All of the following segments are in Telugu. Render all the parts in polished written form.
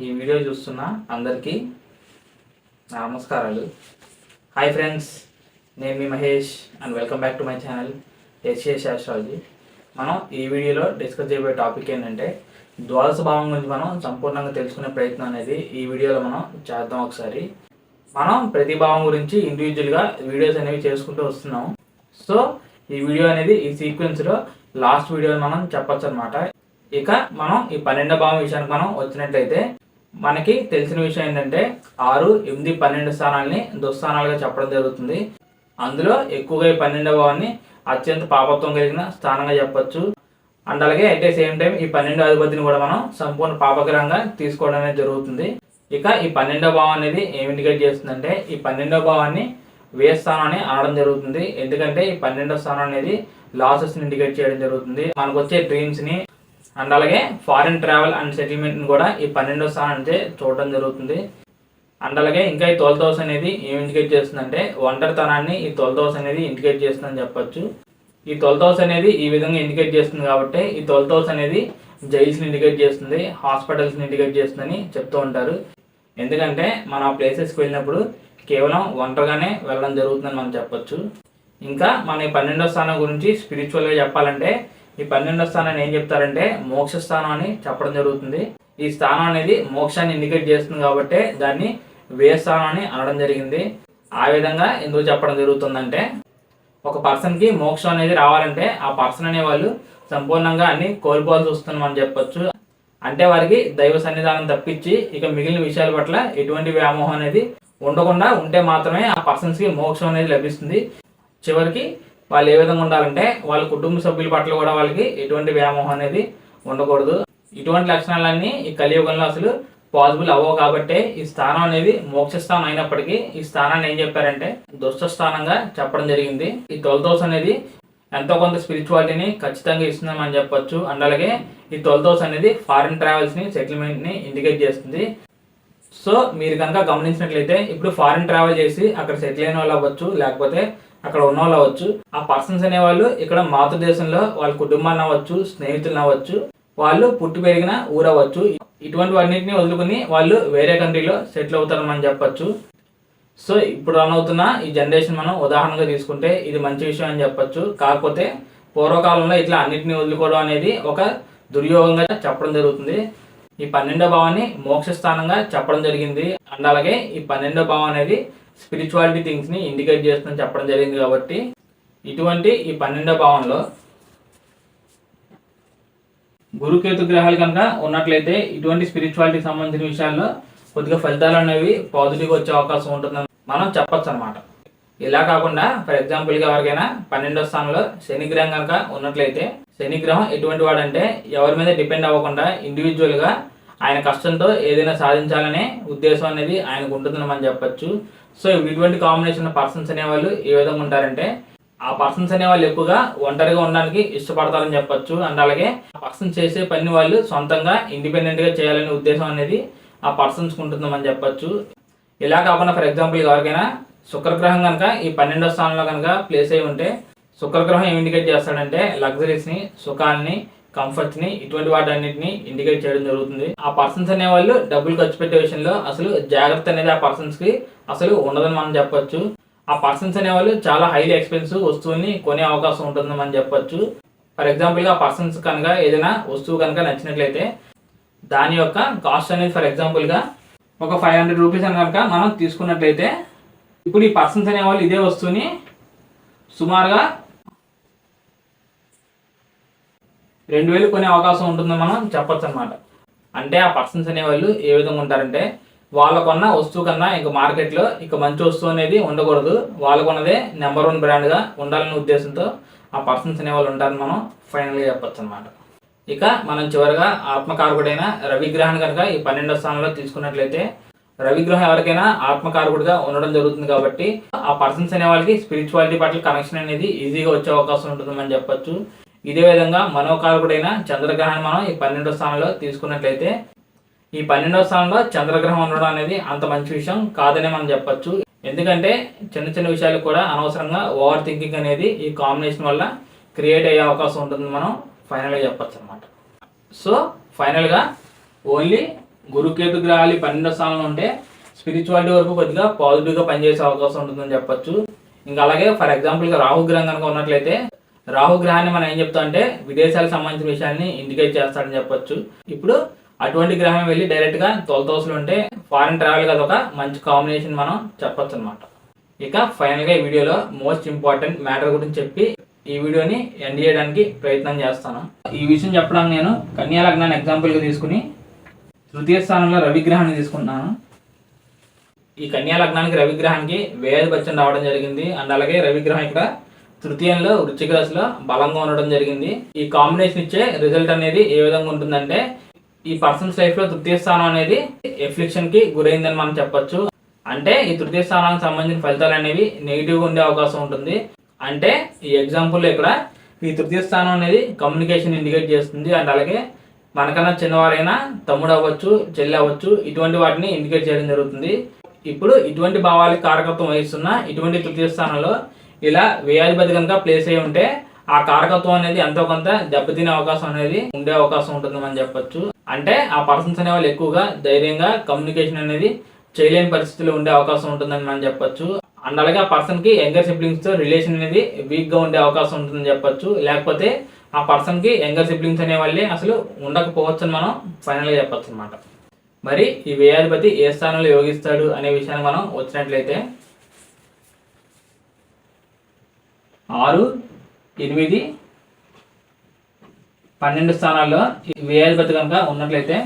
ఈ వీడియో చూస్తున్న అందరికీ నమస్కారాలు. హాయ్ ఫ్రెండ్స్, నేను మీ Mahesh and welcome back to my channel HAS astrology. మనం ఈ వీడియోలో డిస్కస్ చేయబోయే టాపిక్ ఏంటంటే ద్వాదశ భావం గురించి మనం సంపూర్ణంగా తెలుసుకునే ప్రయత్నం అనేది ఈ వీడియోలో మనం చేద్దాం. ఒకసారి మనం ప్రతి భావం గురించి ఇండివిజువల్గా వీడియోస్ అనేవి చేసుకుంటూ వస్తున్నాం. సో ఈ వీడియో అనేది ఈ సీక్వెన్స్లో లాస్ట్ వీడియోలో మనం చెప్పచ్చు అనమాట. ఇక మనం ఈ 12వ భావం విషయానికి మనం వచ్చినట్లయితే మనకి తెలిసిన విషయం ఏంటంటే 6, 8, 12 స్థానాలని దుస్థానాలుగా చెప్పడం జరుగుతుంది. అందులో ఎక్కువగా ఈ 12వ భావాన్ని అత్యంత పాపత్వం కలిగిన స్థానంగా చెప్పొచ్చు. అండ్ అలాగే అట్ ద సేమ్ టైం ఈ 12వ అధిపతిని కూడా మనం సంపూర్ణ పాపగ్రహంగా తీసుకోవడం అనేది జరుగుతుంది. ఇక ఈ 12వ భావం అనేది ఏమి ఇండికేట్ చేస్తుందంటే ఈ 12వ భావాన్ని వ్యయ స్థానం అని అనడం జరుగుతుంది. ఎందుకంటే ఈ 12వ స్థానం అనేది లాసెస్ని ఇండికేట్ చేయడం జరుగుతుంది. మనకు వచ్చే డ్రీమ్స్ని అండ్ అలాగే ఫారిన్ ట్రావెల్ అండ్ సెటిల్మెంట్ని కూడా ఈ 12వ స్థానం అంటే చూడడం జరుగుతుంది. అండ్ అలాగే ఇంకా ఈ 12th హౌస్ అనేది ఏం ఇండికేట్ చేస్తుందంటే ఒంటరితనాన్ని ఈ 12th హౌస్ అనేది ఇండికేట్ చేస్తుందని చెప్పొచ్చు. ఈ 12th హౌస్ అనేది ఈ విధంగా ఇండికేట్ చేస్తుంది కాబట్టి ఈ 12th హౌస్ అనేది జైల్స్ని ఇండికేట్ చేస్తుంది, హాస్పిటల్స్ని ఇండికేట్ చేస్తుందని చెప్తూ ఉంటారు. ఎందుకంటే మనం ఆ ప్లేసెస్కి వెళ్ళినప్పుడు కేవలం ఒంటరిగానే వెళ్ళడం జరుగుతుందని మనం చెప్పొచ్చు. ఇంకా మన ఈ 12వ స్థానం గురించి స్పిరిచువల్గా చెప్పాలంటే ఈ 12వ స్థానాన్ని ఏం చెప్తారంటే మోక్ష స్థానం అని చెప్పడం జరుగుతుంది. ఈ స్థానం అనేది మోక్షాన్ని ఇండికేట్ చేస్తుంది కాబట్టి దాన్ని వ్యయ స్థానం అని అనడం జరిగింది. ఆ విధంగా ఎందుకు చెప్పడం జరుగుతుందంటే ఒక పర్సన్కి మోక్షం అనేది రావాలంటే ఆ పర్సన్ అనే వాళ్ళు సంపూర్ణంగా అన్ని కోల్పోవాల్సి వస్తుంది మనం చెప్పొచ్చు. అంటే వారికి దైవ సన్నిధానం తప్పించి ఇక మిగిలిన విషయాల పట్ల ఎటువంటి వ్యామోహం అనేది ఉండకుండా ఉంటే మాత్రమే ఆ పర్సన్స్కి మోక్షం అనేది లభిస్తుంది. చివరికి వాళ్ళు ఏ విధంగా ఉండాలంటే వాళ్ళ కుటుంబ సభ్యుల పట్ల కూడా వాళ్ళకి ఎటువంటి వ్యామోహం అనేది ఉండకూడదు. ఇటువంటి లక్షణాలన్నీ ఈ కలియుగంలో అసలు పాసిబుల్ అవ్వవు కాబట్టి ఈ స్థానం అనేది మోక్ష స్థానం అయినప్పటికీ ఈ స్థానాన్ని ఏం చెప్పారంటే దుష్ట స్థానంగా చెప్పడం జరిగింది. ఈ 12th హౌస్ అనేది ఎంతో కొంత స్పిరిచువాలిటీని ఖచ్చితంగా ఇస్తుందని మనం చెప్పొచ్చు. అండ్ అలాగే ఈ 12th హౌస్ అనేది ఫారిన్ ట్రావెల్స్ని సెటిల్మెంట్ని ఇండికేట్ చేస్తుంది. సో మీరు కనుక గమనించినట్లయితే ఇప్పుడు ఫారిన్ ట్రావెల్ చేసి అక్కడ సెటిల్ అయిన వాళ్ళు అవ్వచ్చు, లేకపోతే అక్కడ ఉన్న వాళ్ళు అవ్వచ్చు. ఆ పర్సన్స్ అనేవాళ్ళు ఇక్కడ మాతృదేశంలో వాళ్ళ కుటుంబాన్ని అవ్వచ్చు, స్నేహితులను అవ్వచ్చు, వాళ్ళు పుట్టి పెరిగిన ఊరు అవ్వచ్చు. ఇటువంటి అన్నింటినీ వదులుకుని వాళ్ళు వేరే కంట్రీలో సెటిల్ అవుతారని మనం చెప్పొచ్చు. సో ఇప్పుడు రన్ అవుతున్న ఈ జనరేషన్ మనం ఉదాహరణగా తీసుకుంటే ఇది మంచి విషయం అని చెప్పొచ్చు. కాకపోతే పూర్వకాలంలో ఇట్లా అన్నింటినీ వదులుకోవడం అనేది ఒక దుర్యోగంగా చెప్పడం జరుగుతుంది. ఈ 12వ భావాన్ని మోక్ష స్థానంగా చెప్పడం జరిగింది. అండ్ అలాగే ఈ 12వ భావం అనేది స్పిరిచువాలిటీ థింగ్స్ని ఇండికేట్ చేస్తుందని చెప్పడం జరిగింది. కాబట్టి ఇటువంటి ఈ 12వ భావంలో గురుకేతు గ్రహాలు కనుక ఉన్నట్లయితే ఇటువంటి స్పిరిచువాలిటీకి సంబంధించిన విషయాల్లో కొద్దిగా ఫలితాలు అనేవి పాజిటివ్గా వచ్చే అవకాశం ఉంటుందని మనం చెప్పొచ్చు అనమాట. ఇలా కాకుండా ఫర్ ఎగ్జాంపుల్గా ఎవరికైనా 12వ స్థానంలో శని గ్రహం కనుక ఉన్నట్లయితే శని గ్రహం ఎటువంటి వాడంటే ఎవరి మీద డిపెండ్ అవ్వకుండా ఇండివిజువల్గా ఆయన కష్టంతో ఏదైనా సాధించాలనే ఉద్దేశం అనేది ఆయనకు ఉంటుందని మనం చెప్పొచ్చు. సో ఇటువంటి కాంబినేషన్ పర్సన్స్ అనేవాళ్ళు ఏ విధంగా ఉంటారంటే ఆ పర్సన్స్ అనేవాళ్ళు ఎక్కువగా ఒంటరిగా ఉండడానికి ఇష్టపడతారని చెప్పొచ్చు. అండ్ అలాగే ఆ పర్సన్ చేసే పని వాళ్ళు సొంతంగా ఇండిపెండెంట్గా చేయాలనే ఉద్దేశం అనేది ఆ పర్సన్స్కి ఉంటుందని చెప్పొచ్చు. ఇలా కాకుండా ఫర్ ఎగ్జాంపుల్ ఎవరికైనా శుక్రగ్రహం కనుక ఈ 12వ స్థానంలో కనుక ప్లేస్ అయి ఉంటే శుక్రగ్రహం ఏం ఇండికేట్ చేస్తాడంటే లగ్జరీస్ని, సుఖాన్ని, కంఫర్ట్ని, ఇటువంటి వాటన్నిటిని ఇండికేట్ చేయడం జరుగుతుంది. ఆ పర్సన్స్ అనేవాళ్ళు డబ్బులు ఖర్చు పెట్టే విషయంలో అసలు జాగ్రత్త అనేది ఆ పర్సన్స్కి అసలు ఉండదని మనం చెప్పొచ్చు. ఆ పర్సన్స్ అనేవాళ్ళు చాలా హైలీ ఎక్స్పెన్సివ్ వస్తువుల్ని కొనే అవకాశం ఉంటుందని మనం చెప్పొచ్చు. ఫర్ ఎగ్జాంపుల్గా ఆ పర్సన్స్ కనుక ఏదైనా వస్తువు కనుక నచ్చినట్లయితే దాని యొక్క కాస్ట్ అనేది ఫర్ ఎగ్జాంపుల్గా ఒక 500 రూపీస్ అని కనుక మనం తీసుకున్నట్లయితే ఇప్పుడు ఈ పర్సన్స్ అనేవాళ్ళు ఇదే వస్తువుని సుమారుగా 2000 కొనే అవకాశం ఉంటుందని మనం చెప్పొచ్చు అనమాట. అంటే ఆ పర్సన్స్ అనేవాళ్ళు ఏ విధంగా ఉంటారంటే వాళ్ళకున్న వస్తువు కన్నా ఇంకా మార్కెట్లో ఇక మంచి వస్తువు అనేది ఉండకూడదు, వాళ్ళకున్నదే నెంబర్ 1 బ్రాండ్గా ఉండాలనే ఉద్దేశంతో ఆ పర్సన్స్ అనేవాళ్ళు ఉంటారని మనం ఫైనల్గా చెప్పొచ్చు అనమాట. ఇక మనం చివరిగా ఆత్మకారకుడైన రవిగ్రహాన్ని కనుక ఈ 12వ స్థానంలో తీసుకున్నట్లయితే రవిగ్రహం ఎవరికైనా ఆత్మకారకుడిగా ఉండడం జరుగుతుంది కాబట్టి ఆ పర్సన్స్ అనే వాళ్ళకి స్పిరిచువాలిటీ పట్ల కనెక్షన్ అనేది ఈజీగా వచ్చే అవకాశం ఉంటుందని మనం చెప్పొచ్చు. ఇదే విధంగా మనోకారకుడైన చంద్రగ్రహాన్ని మనం ఈ 12వ స్థానంలో తీసుకున్నట్లయితే ఈ 12వ స్థానంలో చంద్రగ్రహం ఉండడం అనేది అంత మంచి విషయం కాదని మనం చెప్పొచ్చు. ఎందుకంటే చిన్న చిన్న విషయాలు కూడా అనవసరంగా ఓవర్ థింకింగ్ అనేది ఈ కాంబినేషన్ వల్ల క్రియేట్ అయ్యే అవకాశం ఉంటుంది మనం ఫైనల్గా చెప్పొచ్చు అనమాట. సో ఫైనల్గా ఓన్లీ గురుకేతు గ్రహాలు 12వ స్థానంలో ఉంటే స్పిరిచువాలిటీ వరకు కొద్దిగా పాజిటివ్గా పనిచేసే అవకాశం ఉంటుందని చెప్పొచ్చు. ఇంకా అలాగే ఫర్ ఎగ్జాంపుల్గా రాహు గ్రహం కనుక ఉన్నట్లయితే రాహు గ్రహాన్ని మనం ఏం చెప్తాం అంటే విదేశాలకు సంబంధించిన విషయాన్ని ఇండికేట్ చేస్తాడని చెప్పొచ్చు. ఇప్పుడు అటువంటి గ్రహం వెళ్ళి డైరెక్ట్గా 12th హౌస్లో ఉంటే ఫారిన్ ట్రావెల్ కదా ఒక మంచి కాంబినేషన్ మనం చెప్పొచ్చు అనమాట. ఇక ఫైనల్గా ఈ వీడియోలో మోస్ట్ ఇంపార్టెంట్ మ్యాటర్ గురించి చెప్పి ఈ వీడియోని ఎండ్ చేయడానికి ప్రయత్నం చేస్తాను. ఈ విషయం చెప్పడానికి నేను కన్యా లగ్నాన్ని ఎగ్జాంపుల్గా తీసుకుని తృతీయ స్థానంలో రవిగ్రహాన్ని తీసుకుంటున్నాను. ఈ కన్యా లగ్నానికి రవిగ్రహానికి వ్యయాధిపత్యం రావడం జరిగింది. అండ్ అలాగే రవిగ్రహం ఇక్కడ తృతీయంలో వృశ్చిక రాశిలో బలంగా ఉండడం జరిగింది. ఈ కాంబినేషన్ ఇచ్చే రిజల్ట్ అనేది ఏ విధంగా ఉంటుందంటే ఈ పర్సన్స్ లైఫ్లో తృతీయ స్థానం అనేది ఎఫ్లిక్షన్కి గురైందని మనం చెప్పొచ్చు. అంటే ఈ తృతీయ స్థానానికి సంబంధించిన ఫలితాలు అనేవి నెగిటివ్గా ఉండే అవకాశం ఉంటుంది. అంటే ఈ ఎగ్జాంపుల్లో ఇక్కడ ఈ తృతీయ స్థానం అనేది కమ్యూనికేషన్ ఇండికేట్ చేస్తుంది. అండ్ అలాగే మనకన్నా చిన్నవారైనా తమ్ముడు అవ్వచ్చు, చెల్లి అవ్వచ్చు, ఇటువంటి వాటిని ఇండికేట్ చేయడం జరుగుతుంది. ఇప్పుడు ఇటువంటి భావాలకు కారకత్వం వహిస్తున్న ఇటువంటి తృతీయ స్థానంలో ఇలా వ్యయాధిపతి కనుక ప్లేస్ అయి ఉంటే ఆ కారకత్వం అనేది ఎంతో కొంత దెబ్బతినే అవకాశం అనేది ఉండే అవకాశం ఉంటుందని చెప్పొచ్చు. అంటే ఆ పర్సన్స్ అనే వాళ్ళు ఎక్కువగా ధైర్యంగా కమ్యూనికేషన్ అనేది చేయలేని పరిస్థితుల్లో ఉండే అవకాశం ఉంటుందని మనం చెప్పొచ్చు. అండ్ అలాగే ఆ పర్సన్కి యంగర్ సిబ్లింగ్స్తో రిలేషన్ అనేది వీక్గా ఉండే అవకాశం ఉంటుందని చెప్పొచ్చు. లేకపోతే ఆ పర్సన్కి యంగర్ సిబ్లింగ్స్ అనే వాళ్ళే అసలు ఉండకపోవచ్చు అని మనం ఫైనల్గా చెప్పొచ్చు అనమాట. మరి ఈ వ్యయాధిపతి ఏ స్థానంలో యోగిస్తాడు అనే విషయాన్ని మనం వచ్చినట్లయితే 6, 8, 12 స్థానాల్లో ఈ వ్యయాధిపతి కనుక ఉన్నట్లయితే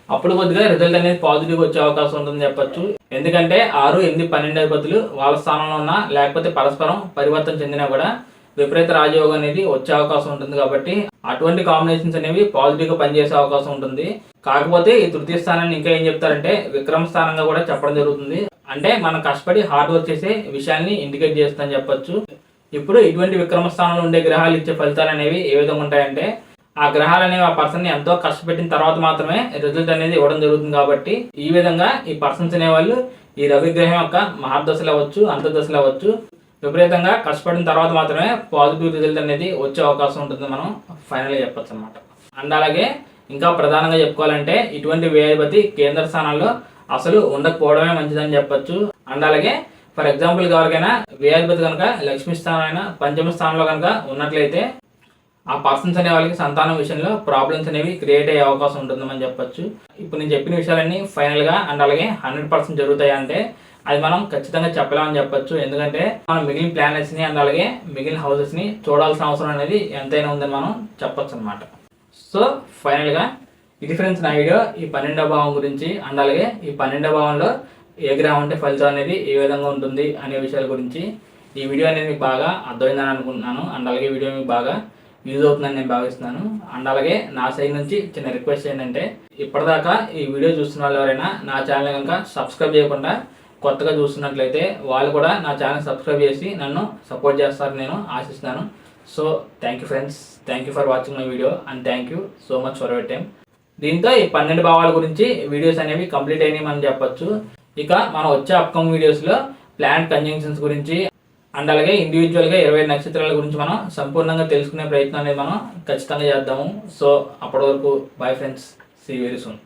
అప్పుడు కొద్దిగా రిజల్ట్ అనేది పాజిటివ్గా వచ్చే అవకాశం ఉంటుందని చెప్పొచ్చు. ఎందుకంటే 6, 8, 12 అధిపతులు వాళ్ళ స్థానంలో ఉన్నా లేకపోతే పరస్పరం పరివర్తన చెందినా కూడా విపరీత రాజయోగం అనేది వచ్చే అవకాశం ఉంటుంది. కాబట్టి అటువంటి కాంబినేషన్స్ అనేవి పాజిటివ్గా పనిచేసే అవకాశం ఉంటుంది. కాకపోతే ఈ తృతీయ స్థానాన్ని ఇంకా ఏం చెప్తారంటే విక్రమ స్థానంగా కూడా చెప్పడం జరుగుతుంది. అంటే మనం కష్టపడి హార్డ్ వర్క్ చేసే విషయాన్ని ఇండికేట్ చేస్తుందని చెప్పొచ్చు. ఇప్పుడు ఇటువంటి విక్రమ స్థానంలో ఉండే గ్రహాలు ఇచ్చే ఫలితాలు అనేవి ఏ విధంగా ఉంటాయంటే ఆ గ్రహాలు అనేవి ఆ పర్సన్ని ఎంతో కష్టపెట్టిన తర్వాత మాత్రమే రిజల్ట్ అనేది ఇవ్వడం జరుగుతుంది. కాబట్టి ఈ విధంగా ఈ పర్సన్స్ అనేవాళ్ళు ఈ రవిగ్రహం యొక్క మహర్దశలు అవ్వచ్చు, అంతర్దశలు అవ్వచ్చు, విపరీతంగా కష్టపడిన తర్వాత మాత్రమే పాజిటివ్ రిజల్ట్ అనేది వచ్చే అవకాశం ఉంటుంది మనం ఫైనల్గా చెప్పొచ్చు అనమాట. అండ్ అలాగే ఇంకా ప్రధానంగా చెప్పుకోవాలంటే ఇటువంటి వ్యయాధిపతి కేంద్ర స్థానాల్లో అసలు ఉండకపోవడమే మంచిదని చెప్పొచ్చు. అండ్ అలాగే ఫర్ ఎగ్జాంపుల్ ఎవరికైనా వ్యయాధిపతి కనుక లక్ష్మీ స్థానం అయినా పంచమ స్థానంలో కనుక ఉన్నట్లయితే ఆ పర్సన్స్ అనే వాళ్ళకి సంతానం విషయంలో ప్రాబ్లమ్స్ అనేవి క్రియేట్ అయ్యే అవకాశం ఉంటుందని చెప్పొచ్చు. ఇప్పుడు నేను చెప్పిన విషయాలన్నీ ఫైనల్గా అండ్ అలాగే 100% జరుగుతాయి అంటే అది మనం ఖచ్చితంగా చెప్పలేమని చెప్పొచ్చు. ఎందుకంటే మనం మిగిలిన ప్లానెట్స్ని అండ్ అలాగే మిగిలిన హౌసెస్ని చూడాల్సిన అవసరం అనేది ఎంతైనా ఉందని మనం చెప్పొచ్చు అనమాట. సో ఫైనల్గా ఇది ఫ్రెండ్స్ నా వీడియో ఈ 12వ భావం గురించి. అండ్ అలాగే ఈ 12వ భావంలో ఏ గ్రహం అంటే ఫలితం అనేది ఏ విధంగా ఉంటుంది అనే విషయాల గురించి ఈ వీడియో అనేది మీకు బాగా అర్థమైందని అనుకుంటున్నాను. అండ్ అలాగే వీడియో మీకు బాగా యూజ్ అవుతుందని నేను భావిస్తున్నాను. అండ్ అలాగే నా సైడ్ నుంచి చిన్న రిక్వెస్ట్ ఏంటంటే ఇప్పటిదాకా ఈ వీడియో చూస్తున్న వాళ్ళు ఎవరైనా నా ఛానల్ కనుక సబ్స్క్రైబ్ చేయకుండా కొత్తగా చూస్తున్నట్లయితే వాళ్ళు కూడా నా ఛానల్ సబ్స్క్రైబ్ చేసి నన్ను సపోర్ట్ చేస్తారని నేను ఆశిస్తున్నాను. So thank you friends, thank you for watching my video and thank you so much for your time. దీంతో ఈ 12 భావాల గురించి వీడియోస్ అనేవి కంప్లీట్ అయినాయి మనం చెప్పొచ్చు. ఇక మనం వచ్చే అప్కమింగ్ వీడియోస్లో ప్లానెట్ కంజంక్షన్స్ గురించి అండ్ అలాగే ఇండివిజువల్గా 20 నక్షత్రాల గురించి మనం సంపూర్ణంగా తెలుసుకునే ప్రయత్నం అనేది మనం ఖచ్చితంగా చేద్దాము. సో అప్పటి వరకు bye friends, see you very soon.